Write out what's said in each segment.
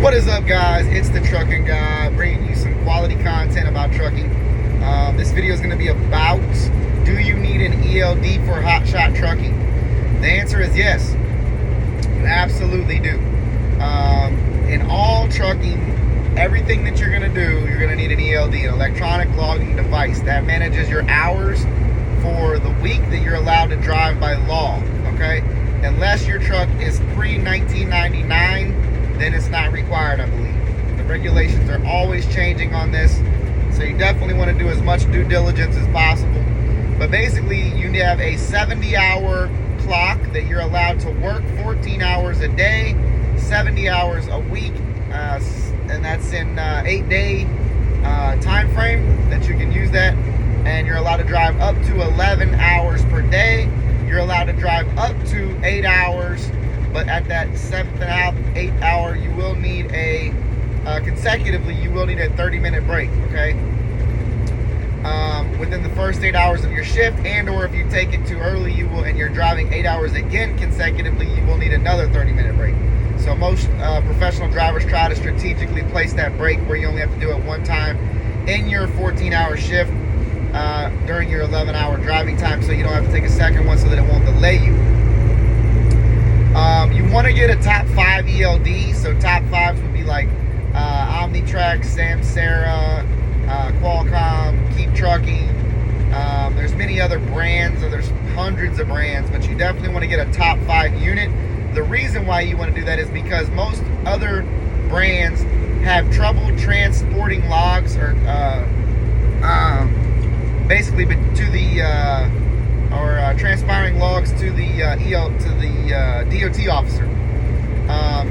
What is up, guys? It's the Trucking Guy, bringing you some quality content about trucking. This video is going to be about, do you need an E.L.D. for HOTSHOT trucking? The answer is yes. You absolutely do. In all trucking, everything that you're going to do, you're going to need an E.L.D., an electronic logging device that manages your hours for the week that you're allowed to drive by law, okay? Unless your truck is pre-1999, then it's not required, I believe. The regulations are always changing on this, so you definitely want to do as much due diligence as possible. But basically, you have a 70-hour clock that you're allowed to work 14 hours a day, 70 hours a week, and that's in 8-day time frame that you can use that. And you're allowed to drive up to 11 hours per day. You're allowed to drive up to 8 hours, but at that 7th and 8th hour, you will need consecutively, you will need a 30-minute break, okay? Within the first 8 hours of your shift, and or if you take it too early, and you're driving 8 hours again consecutively, you will need another 30-minute break. So most professional drivers try to strategically place that break where you only have to do it one time in your 14-hour shift during your 11-hour driving time, so you don't have to take a second one so that it won't delay you. You want to get a top 5 E.L.D. So top 5s would be like Omnitrack, Samsara, Qualcomm, Keep Trucking. There's many other brands, or there's hundreds of brands, but you definitely want to get a top 5 unit. The reason why you want to do that is because most other brands have trouble transporting logs or basically to the transpiring logs to the DOT officer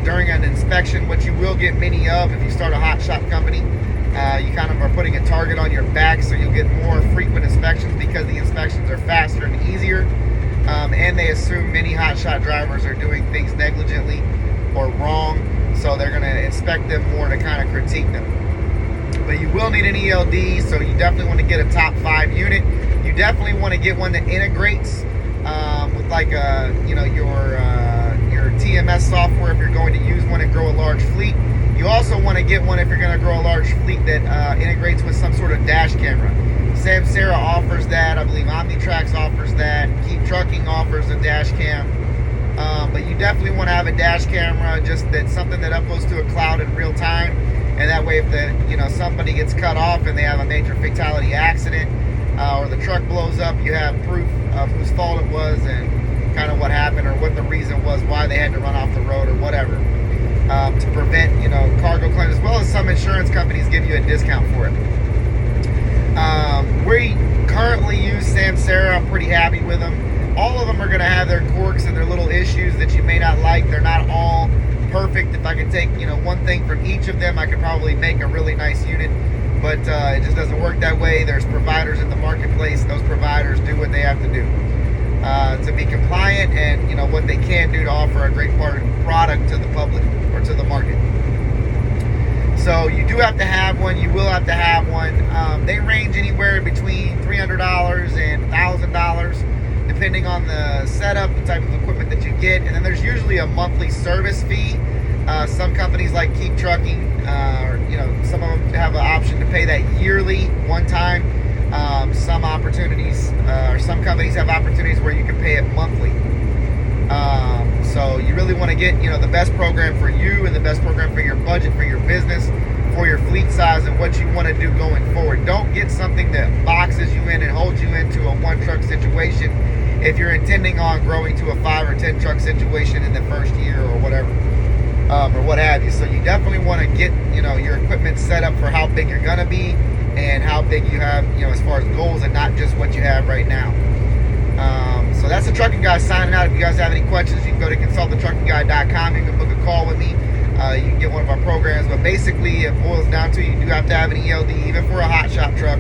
during an inspection, which you will get many of if you start a HOTSHOT company. You kind of are putting a target on your back, so you'll get more frequent inspections because the inspections are faster and easier. And they assume many HOTSHOT drivers are doing things negligently or wrong, so they're going to inspect them more to kind of critique them. But you will need an E.L.D., so you definitely want to get a top 5 unit. You definitely want to get one that integrates with like your TMS software if you're going to use one and grow a large fleet. You also want to get one if you're going to grow a large fleet that integrates with some sort of dash camera. Samsara offers that. I believe Omnitrack offers that. Keep Trucking offers a dash cam. But you definitely want to have a dash camera, just that's something that uploads to a cloud in real time. And that way, if somebody gets cut off and they have a major fatality accident, or the truck blows up, you have proof of whose fault it was and kind of what happened, or what the reason was why they had to run off the road or whatever, to prevent cargo claims, as well as some insurance companies give you a discount for it. We currently use Samsara. I'm pretty happy with them. All of them are going to have their quirks and their little issues that you may not like. They're not all perfect. If I could take one thing from each of them, I could probably make a really nice unit, but it just doesn't work that way. There's providers in the marketplace. Those providers do what they have to do to be compliant, and what they can do to offer a great product to the public or to the market. So you do have to have one. You will have to have one. They range anywhere between $300 and $1,000, depending on the setup, the type of equipment that you get. And then there's usually a monthly service fee. Some companies like Keep Trucking, some of them have an option to pay that yearly, one time. Some companies have opportunities where you can pay it monthly. So you really want to get the best program for you and the best program for your budget, for your business, for your fleet size, and what you want to do going forward. Don't get something that boxes you in and holds you into a 1-truck situation if you're intending on growing to a 5 or 10 truck situation in the first year or whatever, or what have you. So you definitely want to get your equipment set up for how big you're gonna be and how big you have as far as goals, and not just what you have right now. So that's the Trucking Guy signing out. If you guys have any questions, you can go to consultthetruckingguy.com. You can book a call with me. You can get one of our programs. But basically, it boils down to you do have to have an E.L.D. even for a HOTSHOT truck.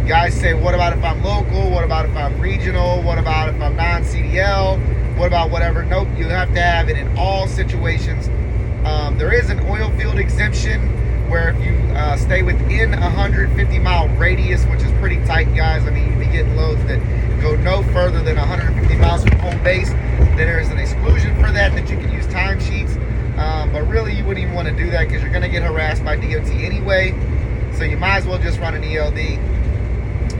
Guys say, what about if I'm local? What about if I'm regional? What about if I'm non-CDL? What about whatever? Nope, you have to have it in all situations. There is an oil field exemption where if you stay within a 150-mile radius, which is pretty tight, guys. I mean, you'd be getting loads that go no further than 150 miles from home base. Then there is an exclusion for that you can use timesheets. But really, you wouldn't even want to do that because you're going to get harassed by DOT anyway. So you might as well just run an E.L.D.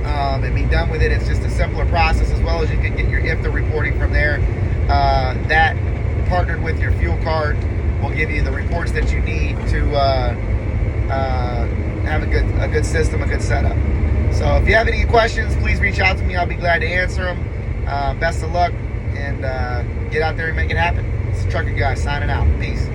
And be done with it. It's just a simpler process, as well as you can get your IFTA reporting from there. That partnered with your fuel card will give you the reports that you need to have a good system, a good setup. So if you have any questions, please reach out to me. I'll be glad to answer them. Best of luck, and get out there and make it happen. It's the Trucking Guy signing out. Peace.